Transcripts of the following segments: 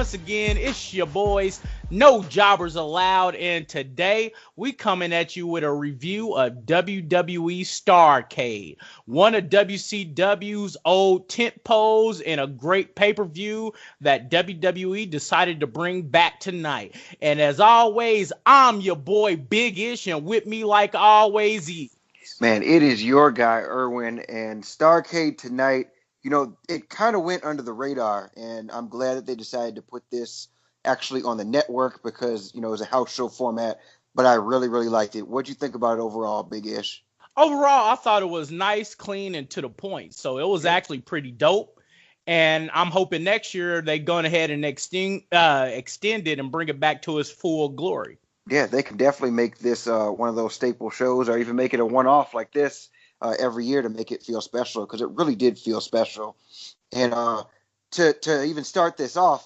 once again, it's your boys, No Jobbers Allowed, and today we coming at you with a review of WWE Starrcade, one of WCW's old tent poles and a great pay-per-view that WWE decided to bring back tonight. And as always, I'm your boy Big Ish, and with me like always is... Man, it is your guy, Irwin, and Starrcade tonight. It kind of went under the radar, and I'm glad that they decided to put this actually on the network because, it was a house show format, but I really, really liked it. What'd you think about it overall, Big Ish? Overall, I thought it was nice, clean, and to the point. So it was actually pretty dope. And I'm hoping next year they go ahead and extend it and bring it back to its full glory. Yeah, they can definitely make this one of those staple shows, or even make it a one-off like this every year to make it feel special, because it really did feel special. And to even start this off,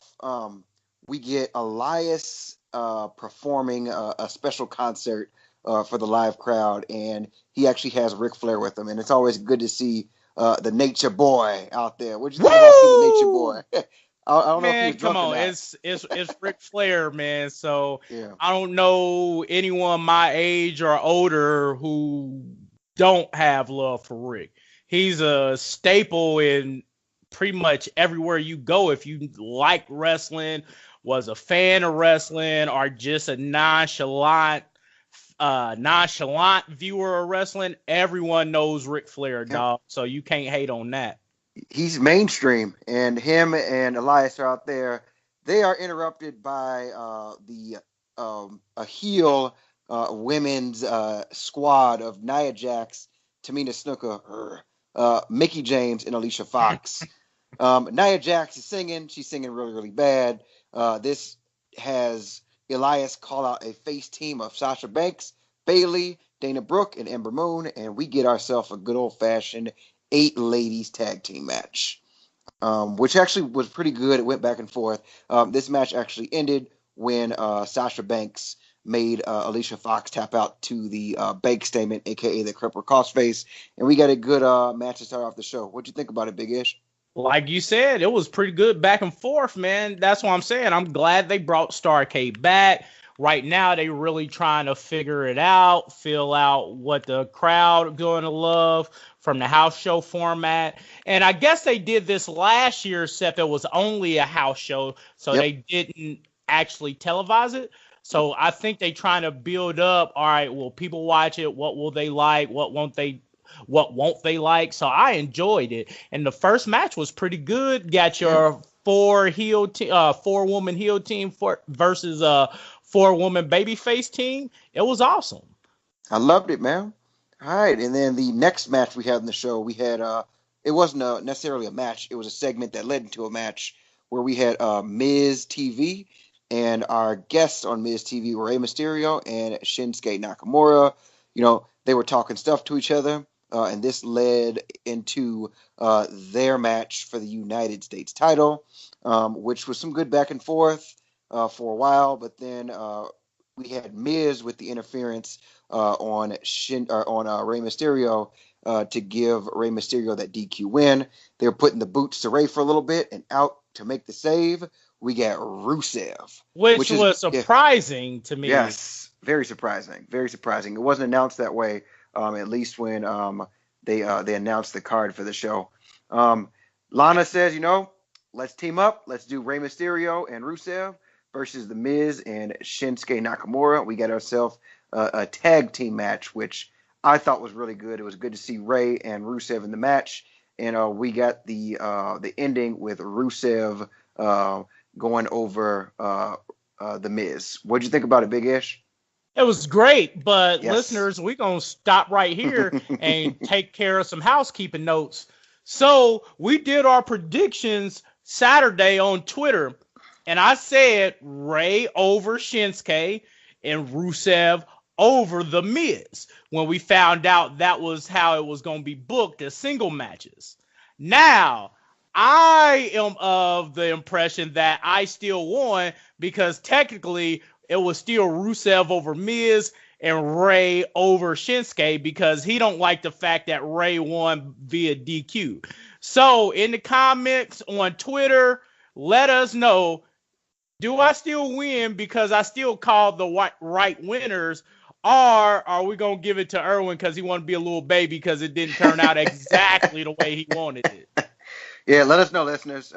we get Elias performing a special concert for the live crowd, and he actually has Ric Flair with him, and it's always good to see the Nature Boy out there. What'd you think about seeing the Nature Boy? I don't know if he was drunk or not. It's Ric Flair, man. So Yeah. I don't know anyone my age or older who don't have love for Rick. He's a staple in pretty much everywhere you go. If you like wrestling, was a fan of wrestling, or just a nonchalant viewer of wrestling, everyone knows Ric Flair, dog. So you can't hate on that. He's mainstream, and him and Elias are out there. They are interrupted by a heel women's squad of Nia Jax, Tamina Snuka, Mickie James, and Alicia Fox. Nia Jax is singing. She's singing really, really bad. This has Elias call out a face team of Sasha Banks, Bayley, Dana Brooke, and Ember Moon, and we get ourselves a good old-fashioned 8 ladies tag team match, which actually was pretty good. It went back and forth. This match actually ended when Sasha Banks made Alicia Fox tap out to the bank statement, aka the Cripple Crossface, and we got a good match to start off the show. What'd you think about it, Big Ish? Like you said, it was pretty good back and forth, man. That's what I'm saying. I'm glad they brought Starrcade back. Right now, they really trying to figure it out, feel out what the crowd going to love from the house show format. And I guess they did this last year, except it was only a house show, so they didn't actually televise it. So I think they trying to build up, all right, will people watch it? What will they like? What won't they like? So I enjoyed it. And the first match was pretty good. Got your four woman heel team versus 4-woman babyface team. It was awesome. I loved it, man. All right, and then the next match we had in the show, we had it wasn't necessarily a match. It was a segment that led into a match where we had Miz TV, and our guests on Miz TV were Rey Mysterio and Shinsuke Nakamura. They were talking stuff to each other, and this led into their match for the United States title, which was some good back and forth for a while, but then we had Miz with the interference on Rey Mysterio to give Rey Mysterio that DQ win. They were putting the boots to Rey for a little bit, and out to make the save, we got Rusev. Which was surprising to me. Yes, very surprising. Very surprising. It wasn't announced that way, at least when they announced the card for the show. Lana says, let's team up. Let's do Rey Mysterio and Rusev versus The Miz and Shinsuke Nakamura. We got ourselves a tag team match, which I thought was really good. It was good to see Rey and Rusev in the match, and we got the ending with Rusev going over The Miz. What'd you think about it, Big Ish? It was great, but listeners, we're going to stop right here and take care of some housekeeping notes. So we did our predictions Saturday on Twitter, and I said Rey over Shinsuke and Rusev over The Miz when we found out that was how it was going to be booked as single matches. Now, I am of the impression that I still won because technically it was still Rusev over Miz and Rey over Shinsuke because he don't like the fact that Rey won via DQ. So in the comments on Twitter, let us know do I still win because I still called the right winners, or are we gonna give it to Irwin because he wanted to be a little baby because it didn't turn out exactly the way he wanted it? Yeah, let us know, listeners.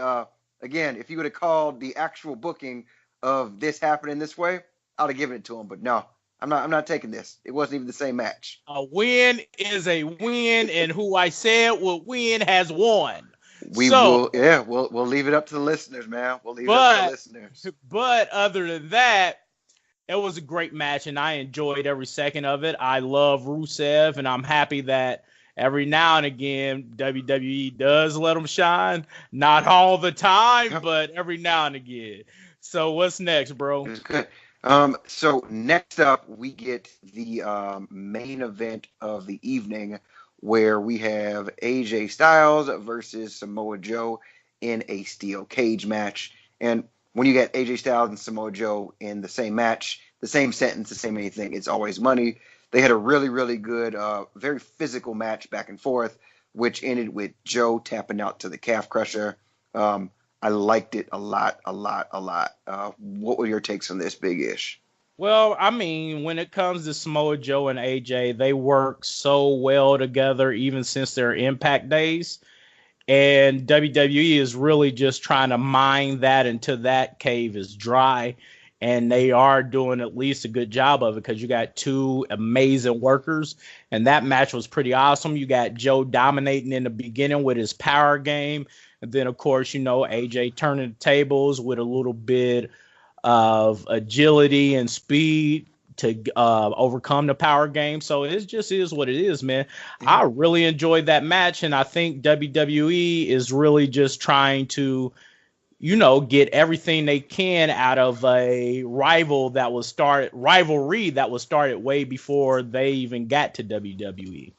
Again, if you would have called the actual booking of this happening this way, I'd have given it to him. But no, I'm not. I'm not taking this. It wasn't even the same match. A win is a win, and who I said would win has won. We So, will. Yeah, we'll leave it up to the listeners, man. We'll leave it up to the but listeners. but other than that, it was a great match, and I enjoyed every second of it. I love Rusev, and I'm happy that every now and again WWE does let him shine. Not all the time, but every now and again. So what's next, bro? It's good. So next up, we get the main event of the evening, where we have AJ Styles versus Samoa Joe in a steel cage match. And when you get AJ Styles and Samoa Joe in the same match, the same sentence, the same anything, it's always money. They had a really, really good, very physical match back and forth, which ended with Joe tapping out to the calf crusher. I liked it a lot, a lot, a lot. What were your takes on this, Big Ish? Well, I mean, when it comes to Samoa Joe and AJ, they work so well together, even since their Impact days. And WWE is really just trying to mine that until that cave is dry. And they are doing at least a good job of it because you got two amazing workers. And that match was pretty awesome. You got Joe dominating in the beginning with his power game. And then, of course, AJ turning the tables with a little bit of agility and speed to overcome the power game. So it just is what it is, man. I really enjoyed that match, and I think WWE is really just trying to, get everything they can out of a rivalry that was started way before they even got to WWE.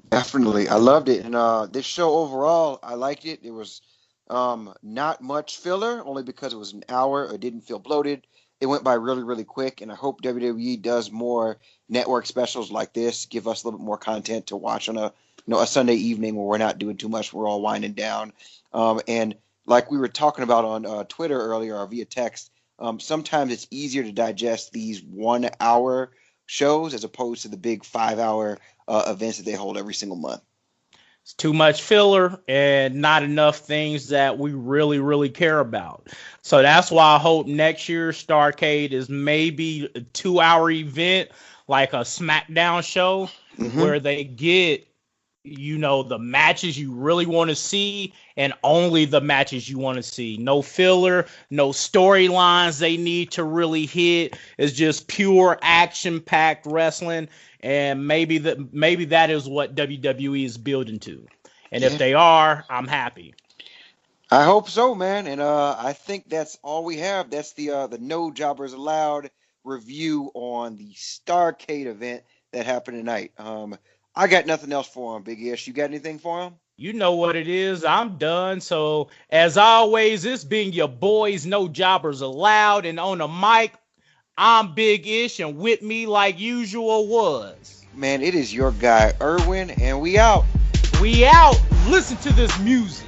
Definitely. I loved it. And this show overall, I liked it. It was not much filler, only because it was an hour. It didn't feel bloated. It went by really, really quick, and I hope WWE does more network specials like this. Give us a little bit more content to watch on a Sunday evening where we're not doing too much. We're all winding down. And like we were talking about on Twitter earlier or via text, sometimes it's easier to digest these 1 hour shows as opposed to the big 5 hour events that they hold every single month. It's too much filler and not enough things that we really, really care about. So that's why I hope next year's Starrcade is maybe a 2 hour event, like a SmackDown show, where they get, the matches you really want to see and only the matches you want to see. No filler, no storylines they need to really hit. It's just pure action-packed wrestling. And maybe that is what WWE is building to. And if they are, I'm happy. I hope so, man. And I think that's all we have. That's the No Jobbers Allowed review on the Starrcade event that happened tonight. I got nothing else for him, Big Ish. You got anything for him? You know what it is. I'm done. So as always, it's been your boys No Jobbers Allowed. And on the mic, I'm Big Ish, and with me, like usual, was... Man, it is your guy, Irwin, and we out. We out. Listen to this music.